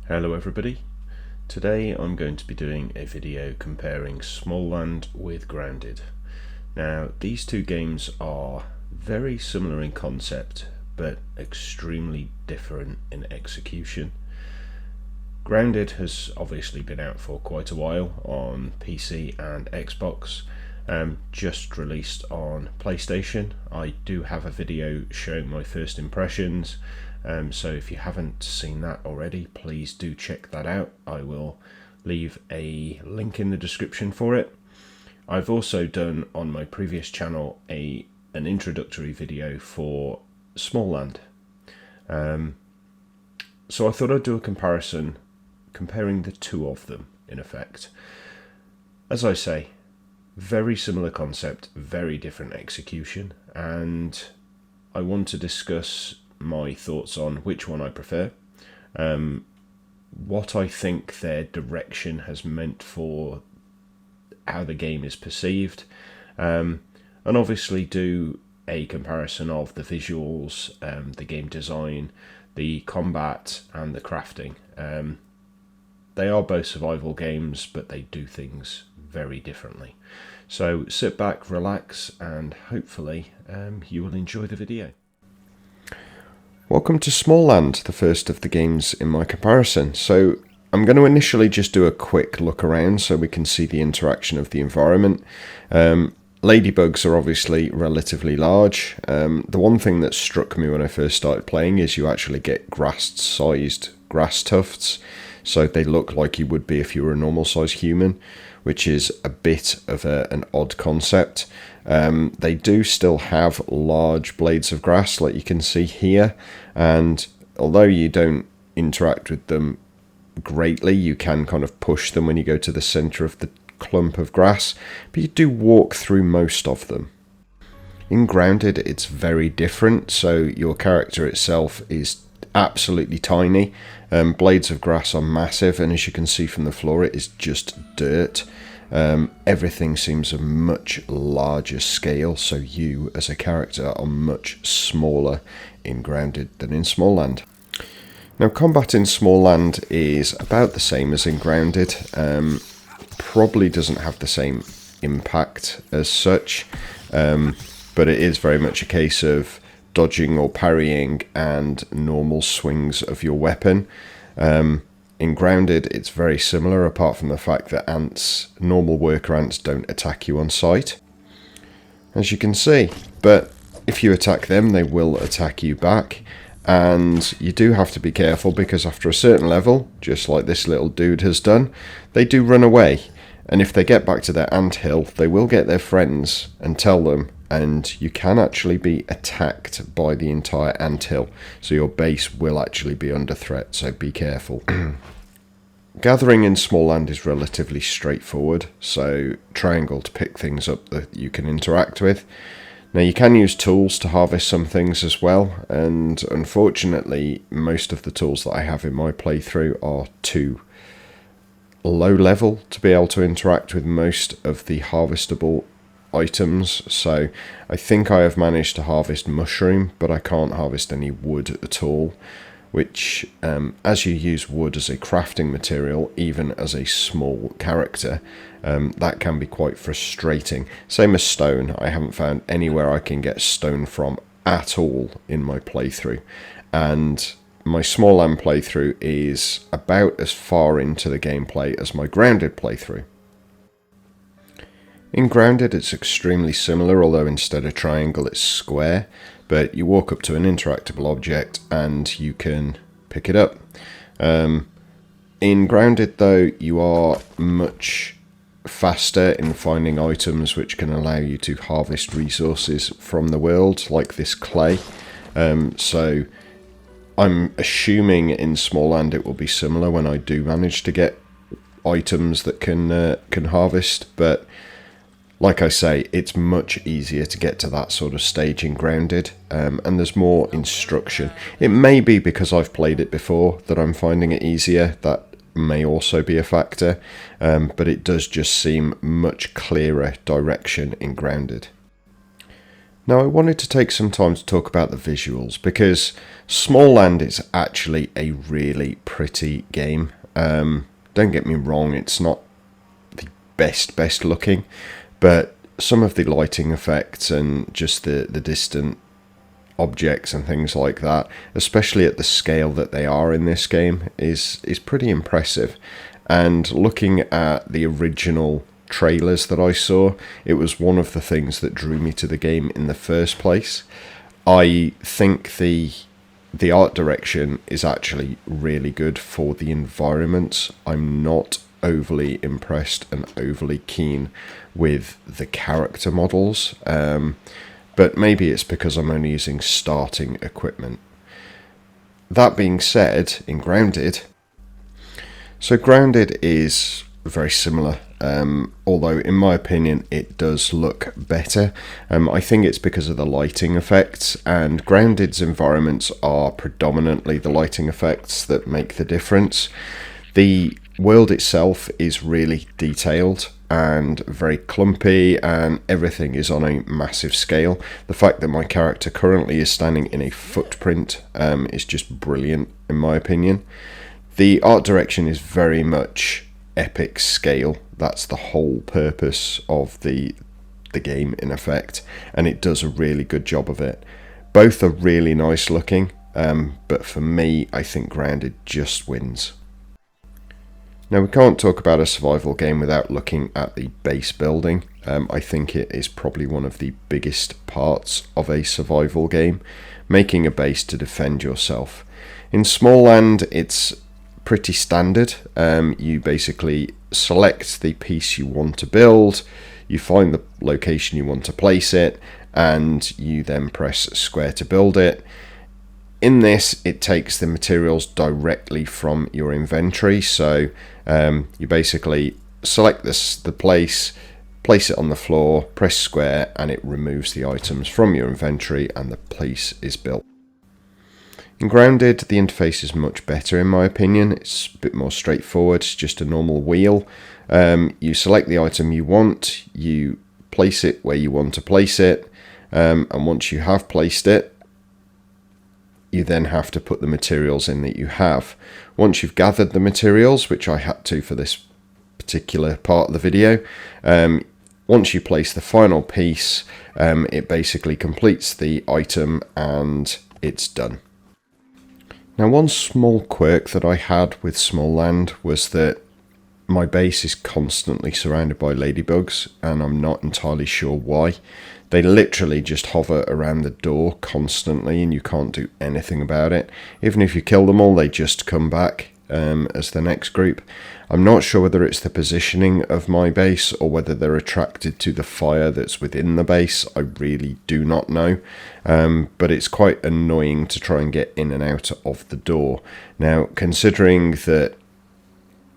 Hello everybody. Today I'm going to be doing a video comparing Smalland with Grounded. Now these two games are very similar in concept but extremely different in execution. Grounded has obviously been out for quite a while on PC and Xbox, just released on PlayStation. I do have a video showing my first impressions, so if you haven't seen that already, please do check that out. I will leave a link in the description for it. I've also done on my previous channel an introductory video for Smalland. So I thought I'd do a comparison comparing the two of them in effect. As I say, very similar concept, very different execution, and I want to discuss my thoughts on which one I prefer, what I think their direction has meant for how the game is perceived, and obviously do a comparison of the visuals, the game design, the combat and the crafting. They are both survival games, but they do things very differently. So sit back, relax, and hopefully you will enjoy the video. Welcome to Smalland, the first of the games in my comparison. So I'm going to initially just do a quick look around so we can see the interaction of the environment. Ladybugs are obviously relatively large. The one thing that struck me when I first started playing is you actually get grass-sized grass tufts, so they look like you would be if you were a normal-sized human, which is a bit of an odd concept. They do still have large blades of grass, like you can see here, and although you don't interact with them greatly, you can kind of push them when you go to the center of the clump of grass, but you do walk through most of them. In Grounded, it's very different, so your character itself is absolutely tiny. Blades of grass are massive, and as you can see from the floor, it is just dirt. Everything seems a much larger scale, so you as a character are much smaller in Grounded than in Smalland. Now, combat in Smalland is about the same as in Grounded. Probably doesn't have the same impact as such, but it is very much a case of dodging or parrying and normal swings of your weapon. In Grounded, it's very similar, apart from the fact that normal worker ants don't attack you on sight, as you can see. But if you attack them, they will attack you back. And you do have to be careful, because after a certain level, just like this little dude has done, they do run away. And if they get back to their anthill, they will get their friends and tell them, and you can actually be attacked by the entire anthill. So your base will actually be under threat, so be careful. Gathering in Smalland is relatively straightforward, so triangle to pick things up that you can interact with. Now you can use tools to harvest some things as well, and unfortunately most of the tools that I have in my playthrough are too low level to be able to interact with most of the harvestable items. So I think I have managed to harvest mushroom, but I can't harvest any wood at all, which as you use wood as a crafting material, even as a small character, that can be quite frustrating. Same as stone. I haven't found anywhere I can get stone from at all in my playthrough, and my Smalland playthrough is about as far into the gameplay as my Grounded playthrough. In Grounded, it's extremely similar, although instead of triangle it's square, but you walk up to an interactable object and you can pick it up. In Grounded though, you are much faster in finding items which can allow you to harvest resources from the world, like this clay. So I'm assuming in Smalland it will be similar when I do manage to get items that can harvest, but like I say, it's much easier to get to that sort of stage in Grounded, and there's more instruction. It may be because I've played it before that I'm finding it easier. That may also be a factor, but it does just seem much clearer direction in Grounded. Now, I wanted to take some time to talk about the visuals, because Smalland is actually a really pretty game. Don't get me wrong, it's not the best looking, but some of the lighting effects and just the distant objects and things like that, especially at the scale that they are in this game, is pretty impressive. And looking at the original trailers that I saw, it was one of the things that drew me to the game in the first place. I think the art direction is actually really good for the environments. I'm not overly impressed and overly keen with the character models, but maybe it's because I'm only using starting equipment. That being said, in Grounded, so Grounded is very similar, although in my opinion it does look better. I think it's because of the lighting effects, and Grounded's environments are predominantly the lighting effects that make the difference. The world itself is really detailed and very clumpy, and everything is on a massive scale. The fact that my character currently is standing in a footprint is just brilliant in my opinion. The art direction is very much epic scale. That's the whole purpose of the game in effect, and it does a really good job of it. Both are really nice looking, but for me, I think Grounded just wins. Now, we can't talk about a survival game without looking at the base building. I think it is probably one of the biggest parts of a survival game, making a base to defend yourself. In Smalland, it's pretty standard. You basically select the piece you want to build, you find the location you want to place it, and you then press square to build it. In this, it takes the materials directly from your inventory, so you basically select the place it on the floor, press square, and it removes the items from your inventory and the place is built. In Grounded, the interface is much better in my opinion. It's a bit more straightforward. It's just a normal wheel. You select the item you want, you place it where you want to place it, and once you have placed it, you then have to put the materials in that you have. Once you've gathered the materials, which I had to for this particular part of the video, once you place the final piece, it basically completes the item and it's done. Now, one small quirk that I had with Smalland was that my base is constantly surrounded by ladybugs, and I'm not entirely sure why. They literally just hover around the door constantly and you can't do anything about it. Even if you kill them all, they just come back as the next group. I'm not sure whether it's the positioning of my base or whether they're attracted to the fire that's within the base. I really do not know, but it's quite annoying to try and get in and out of the door. Now, considering that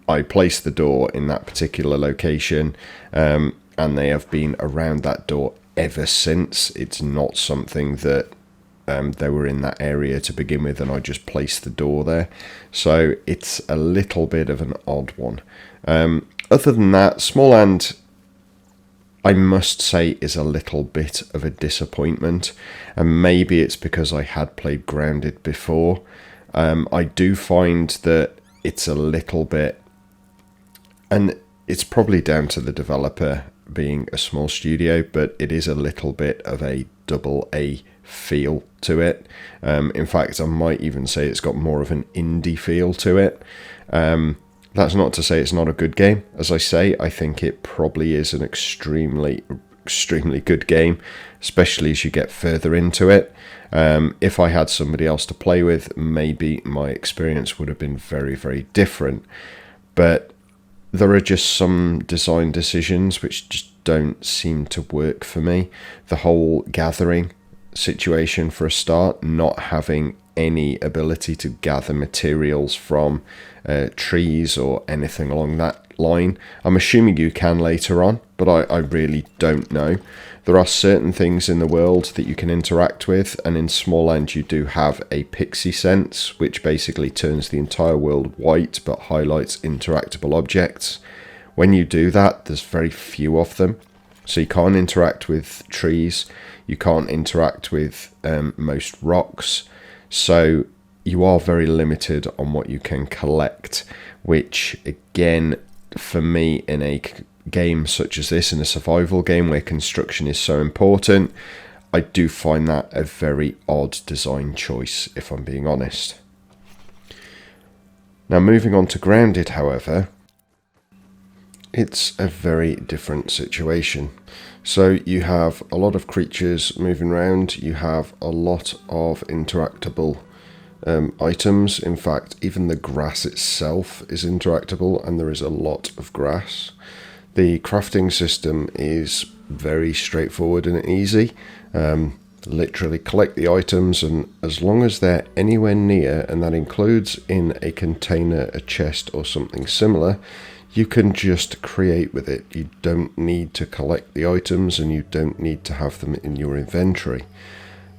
I placed the door in that particular location and they have been around that door ever since, it's not something that they were in that area to begin with and I just placed the door there, so it's a little bit of an odd one. Other than that, Smalland, I must say, is a little bit of a disappointment, and maybe it's because I had played Grounded before. I do find that it's a little bit, and it's probably down to the developer being a small studio, but it is a little bit of a AA feel to it. In fact, I might even say it's got more of an indie feel to it. That's not to say it's not a good game. As I say, I think it probably is an extremely good game, especially as you get further into it. If I had somebody else to play with, maybe my experience would have been very, very different. But there are just some design decisions which just don't seem to work for me. The whole gathering situation, for a start, not having any ability to gather materials from trees or anything along that line. I'm assuming you can later on, but I really don't know. There are certain things in the world that you can interact with, and in Smalland you do have a pixie sense, which basically turns the entire world white but highlights interactable objects. When you do that, there's very few of them, So you can't interact with trees, you can't interact with most rocks, so you are very limited on what you can collect, which again, for me, in a game such as this, in a survival game where construction is so important, I do find that a very odd design choice, if I'm being honest. Now, moving on to Grounded, however, it's a very different situation. So you have a lot of creatures moving around, you have a lot of interactable items. In fact, even the grass itself is interactable, and there is a lot of grass. The crafting system is very straightforward and easy. Literally collect the items, and as long as they're anywhere near, and that includes in a container, a chest or something similar, you can just create with it. You don't need to collect the items, and you don't need to have them in your inventory.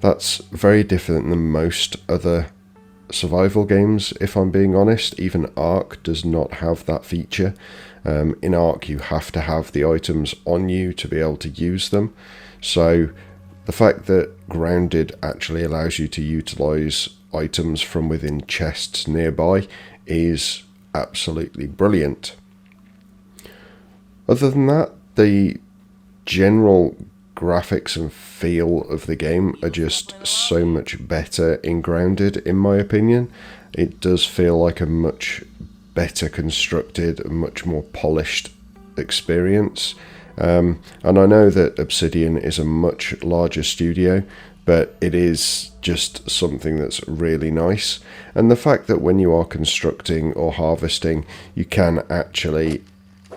That's very different than most other survival games, if I'm being honest. Even Ark does not have that feature. In Ark, you have to have the items on you to be able to use them. So the fact that Grounded actually allows you to utilize items from within chests nearby is absolutely brilliant. Other than that, the general graphics and feel of the game are just so much better in Grounded, in my opinion. It does feel like a much better constructed, much more polished experience. And I know that Obsidian is a much larger studio, but it is just something that's really nice. And the fact that when you are constructing or harvesting, you can actually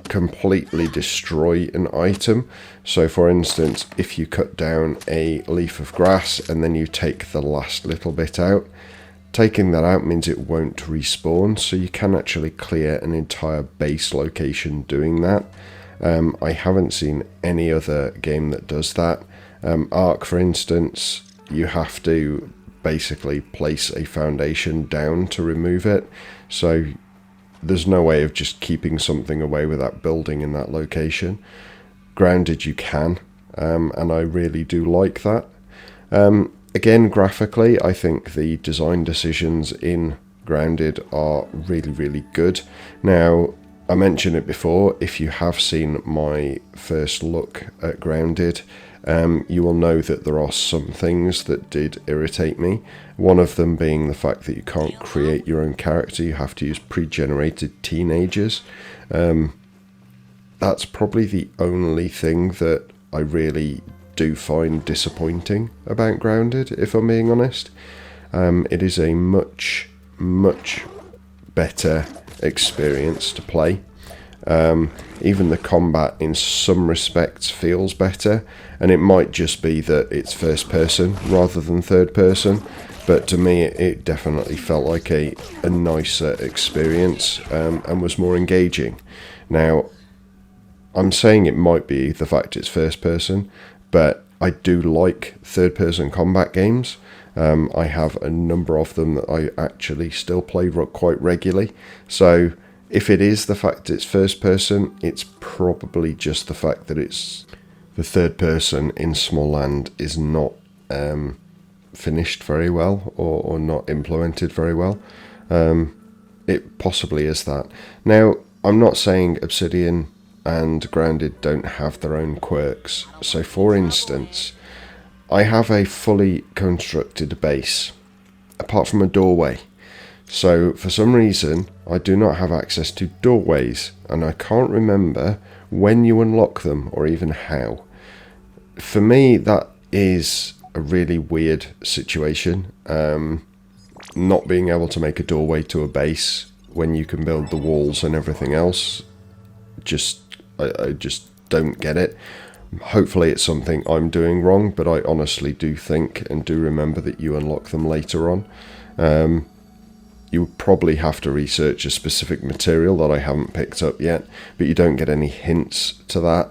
completely destroy an item. So for instance, if you cut down a leaf of grass and then you take the last little bit out, taking that out means it won't respawn, so you can actually clear an entire base location doing that. I haven't seen any other game that does that. Ark, for instance, you have to basically place a foundation down to remove it, so there's no way of just keeping something away without building in that location. Grounded you can, and I really do like that. Again, graphically, I think the design decisions in Grounded are really, really good. Now, I mentioned it before, if you have seen my first look at Grounded, you will know that there are some things that did irritate me. One of them being the fact that you can't create your own character, you have to use pre-generated teenagers. That's probably the only thing that I really do find disappointing about Grounded, if I'm being honest. It is a much, much better experience to play. Even the combat in some respects feels better, and it might just be that it's first person rather than third person, but to me it definitely felt like a nicer experience, and was more engaging. Now, I'm saying it might be the fact it's first person, but I do like third person combat games. I have a number of them that I actually still play quite regularly, so if it is the fact it's first person, it's probably just the fact that it's the third person in Smalland is not finished very well, or not implemented very well. It possibly is that. Now, I'm not saying Obsidian and Grounded don't have their own quirks. So for instance, I have a fully constructed base, apart from a doorway. So for some reason, I do not have access to doorways, and I can't remember when you unlock them or even how. For me, that is a really weird situation. Not being able to make a doorway to a base when you can build the walls and everything else, I just don't get it. Hopefully it's something I'm doing wrong, but I honestly do think and do remember that you unlock them later on. You would probably have to research a specific material that I haven't picked up yet, but you don't get any hints to that.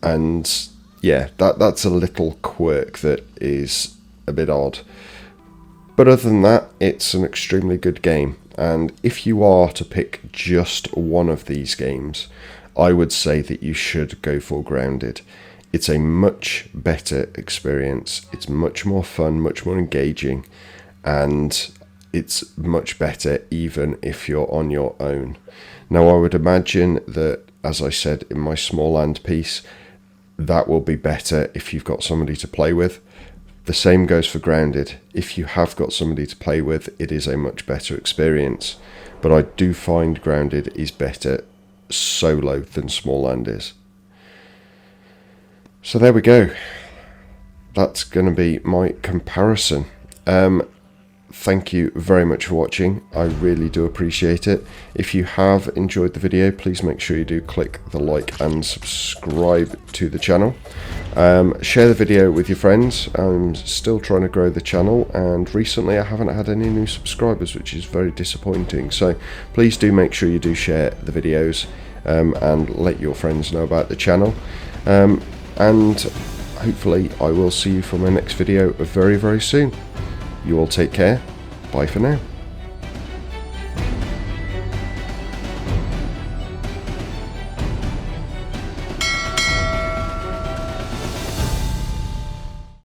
And yeah, that's a little quirk that is a bit odd. But other than that, it's an extremely good game. And if you are to pick just one of these games, I would say that you should go for Grounded. It's a much better experience. It's much more fun, much more engaging, and it's much better even if you're on your own. Now, I would imagine that, as I said in my Smalland piece, that will be better if you've got somebody to play with. The same goes for Grounded. If you have got somebody to play with, it is a much better experience. But I do find Grounded is better solo than Smalland is. So there we go. That's going to be my comparison. Thank you very much for watching. I really do appreciate it. If you have enjoyed the video, please make sure you do click the like and subscribe to the channel. Share the video with your friends. I'm still trying to grow the channel, and recently I haven't had any new subscribers, which is very disappointing. So please do make sure you do share the videos and let your friends know about the channel. And hopefully I will see you for my next video very, very soon. You all take care. Bye for now.